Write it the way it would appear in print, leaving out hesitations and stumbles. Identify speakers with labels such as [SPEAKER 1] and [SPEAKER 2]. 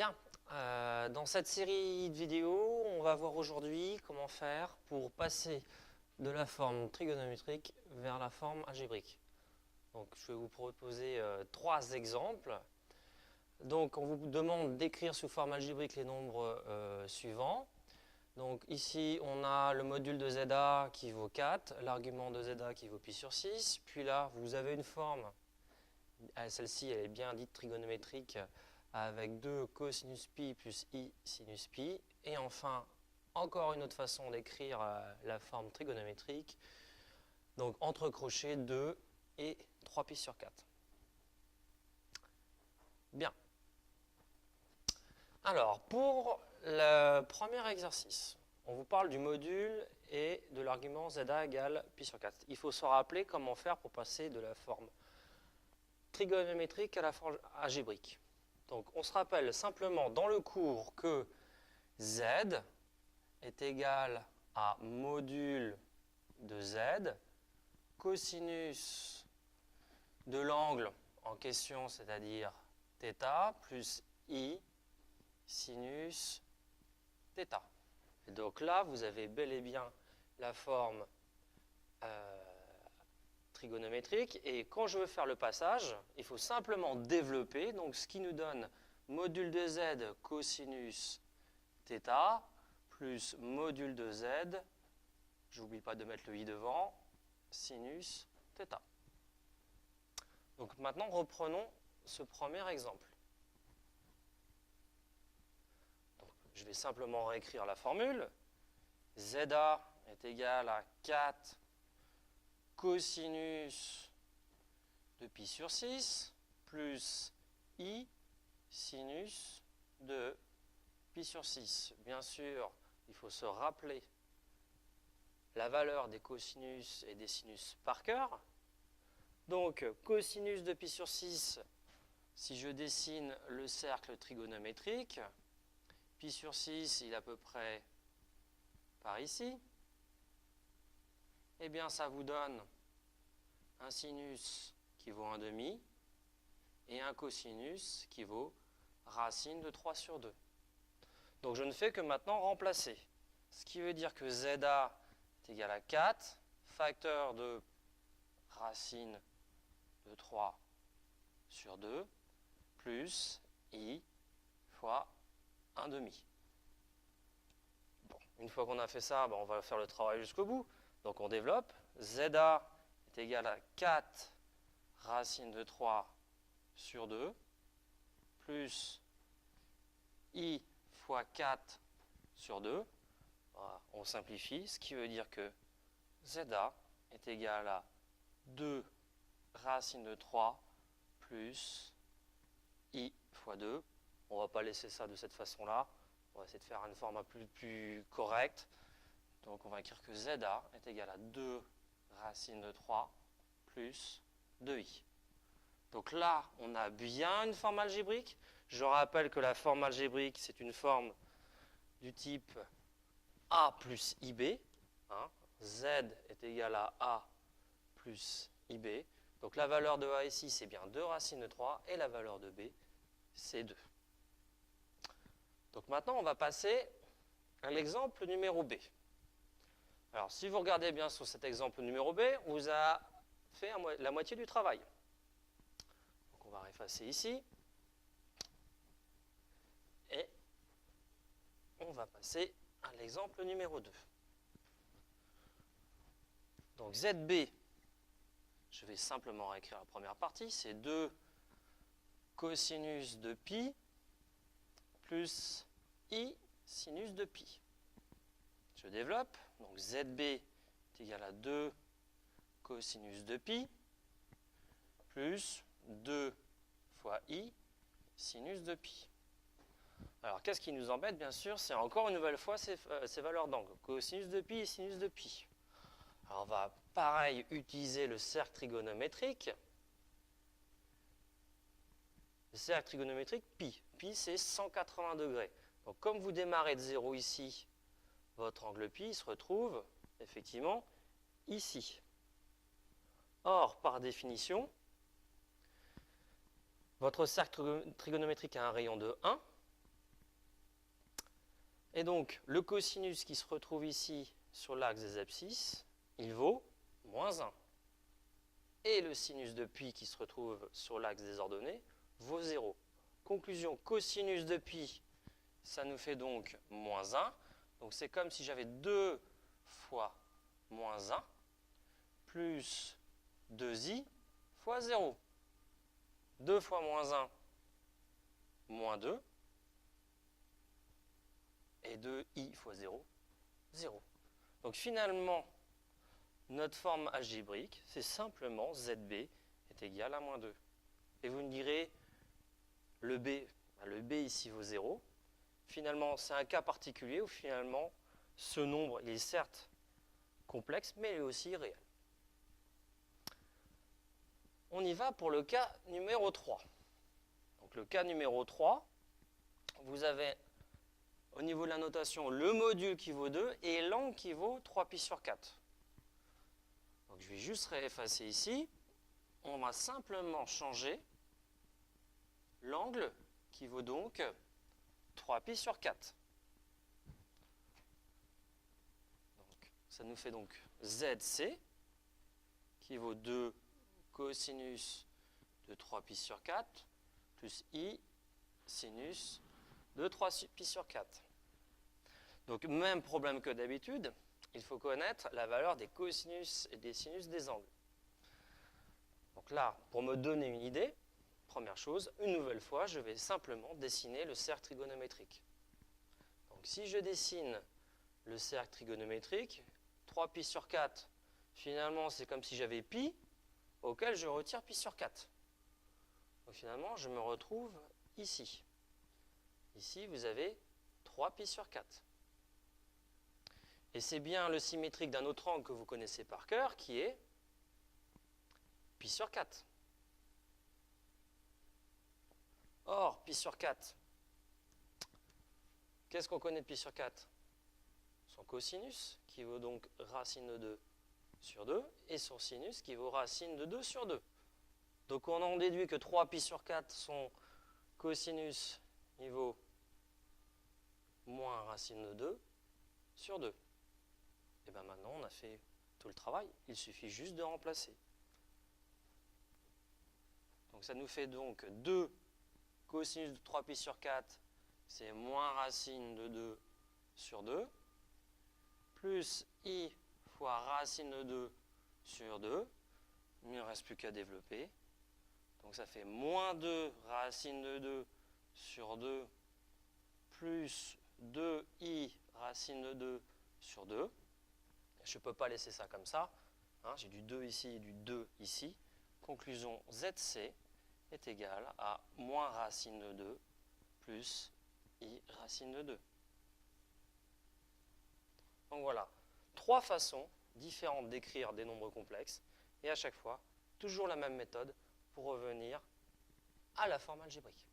[SPEAKER 1] Bien, dans cette série de vidéos, on va voir aujourd'hui comment faire pour passer de la forme trigonométrique vers la forme algébrique. Donc, je vais vous proposer trois exemples. Donc, on vous demande d'écrire sous forme algébrique les nombres suivants. Donc, ici, on a le module de ZA qui vaut 4, l'argument de ZA qui vaut pi sur 6. Puis là, vous avez une forme, celle-ci, elle est bien dite trigonométrique, avec 2 cosinus pi plus i sinus pi. Et enfin, encore une autre façon d'écrire la forme trigonométrique. Donc, entre crochets 2 et 3 pi sur 4. Bien. Alors, pour le premier exercice, on vous parle du module et de l'argument ZA égale pi sur 4. Il faut se rappeler comment faire pour passer de la forme trigonométrique à la forme algébrique. Donc, on se rappelle simplement dans le cours que Z est égal à module de Z, cosinus de l'angle en question, c'est-à-dire θ, plus I sinus θ. Et donc là, vous avez bel et bien la forme trigonométrique. Et quand je veux faire le passage, il faut simplement développer. Donc ce qui nous donne module de Z cosinus θ plus module de Z, j'oublie pas de mettre le i devant, sinus θ. Donc maintenant, reprenons ce premier exemple. Donc, je vais simplement réécrire la formule. ZA est égal à 4 cosinus de pi sur 6 plus i sinus de pi sur 6. Bien sûr, il faut se rappeler la valeur des cosinus et des sinus par cœur. Donc, cosinus de pi sur 6, si je dessine le cercle trigonométrique, pi sur 6, il est à peu près par ici. Eh bien, ça vous donne un sinus qui vaut 1/2 et un cosinus qui vaut racine de 3 sur 2. Donc, je ne fais que maintenant remplacer. Ce qui veut dire que ZA est égal à 4, facteur de racine de 3 sur 2, plus I fois 1/2. Bon, une fois qu'on a fait ça, on va faire le travail jusqu'au bout. Donc on développe. ZA est égal à 4 racine de 3 sur 2, plus I fois 4 sur 2. Voilà, on simplifie, ce qui veut dire que ZA est égal à 2 racine de 3 plus I fois 2. On ne va pas laisser ça de cette façon-là. On va essayer de faire une forme un peu plus correcte. Donc on va écrire que ZA est égal à 2 racine de 3 plus 2i. Donc là, on a bien une forme algébrique. Je rappelle que la forme algébrique, c'est une forme du type A plus IB. Z est égal à A plus IB. Donc la valeur de A ici, c'est bien 2 racine de 3, et la valeur de B, c'est 2. Donc maintenant, on va passer à l'exemple numéro B. Alors, si vous regardez bien sur cet exemple numéro B, on vous a fait la moitié du travail. Donc on va effacer ici. Et on va passer à l'exemple numéro 2. Donc ZB, je vais simplement réécrire la première partie, c'est 2 cosinus de pi plus i sinus de pi. Je développe, donc ZB est égal à 2 cosinus de pi plus 2 fois i sinus de pi. Alors, qu'est-ce qui nous embête, bien sûr, c'est encore une nouvelle fois ces valeurs d'angle, cosinus de pi et sinus de pi. Alors, on va, pareil, utiliser le cercle trigonométrique. Le cercle trigonométrique, pi. Pi, c'est 180 degrés. Donc, comme vous démarrez de 0 ici, votre angle pi se retrouve, effectivement, ici. Or, par définition, votre cercle trigonométrique a un rayon de 1. Et donc, le cosinus qui se retrouve ici sur l'axe des abscisses, il vaut moins 1. Et le sinus de pi qui se retrouve sur l'axe des ordonnées vaut 0. Conclusion, cosinus de pi, ça nous fait donc moins 1. Donc c'est comme si j'avais 2 fois moins 1 plus 2i fois 0. 2 fois moins 1, moins 2. Et 2i fois 0, 0. Donc finalement, notre forme algébrique, c'est simplement ZB est égal à moins 2. Et vous me direz, le B ici vaut 0. Finalement, c'est un cas particulier où finalement, ce nombre, il est certes complexe, mais il est aussi réel. On y va pour le cas numéro 3. Donc le cas numéro 3, vous avez au niveau de la notation le module qui vaut 2 et l'angle qui vaut 3π sur 4. Donc je vais juste réeffacer ici. On va simplement changer l'angle qui vaut donc 3π sur 4. Donc, ça nous fait donc ZC qui vaut 2 cosinus de 3π sur 4 plus I sinus de 3π sur 4. Donc même problème que d'habitude, il faut connaître la valeur des cosinus et des sinus des angles. Donc là, pour me donner une idée, première chose, une nouvelle fois, je vais simplement dessiner le cercle trigonométrique. Donc si je dessine le cercle trigonométrique, 3π sur 4, finalement c'est comme si j'avais pi, auquel je retire π sur 4. Donc finalement, je me retrouve ici. Ici, vous avez 3π sur 4. Et c'est bien le symétrique d'un autre angle que vous connaissez par cœur, qui est π sur 4. Or, π sur 4, qu'est-ce qu'on connaît de π sur 4? Son cosinus, qui vaut donc racine de 2 sur 2, et son sinus, qui vaut racine de 2 sur 2. Donc on en déduit que 3π sur 4, son cosinus, il vaut moins racine de 2 sur 2. Et bien maintenant, on a fait tout le travail. Il suffit juste de remplacer. Donc ça nous fait donc 2 cosinus de 3π sur 4, c'est moins racine de 2 sur 2, plus I fois racine de 2 sur 2. Il ne reste plus qu'à développer. Donc ça fait moins 2 racine de 2 sur 2, plus 2i racine de 2 sur 2. Je ne peux pas laisser ça comme ça. Hein, j'ai du 2 ici et du 2 ici. Conclusion, ZC est égal à moins racine de 2 plus i racine de 2. Donc voilà, 3 façons différentes d'écrire des nombres complexes. Et à chaque fois, toujours la même méthode pour revenir à la forme algébrique.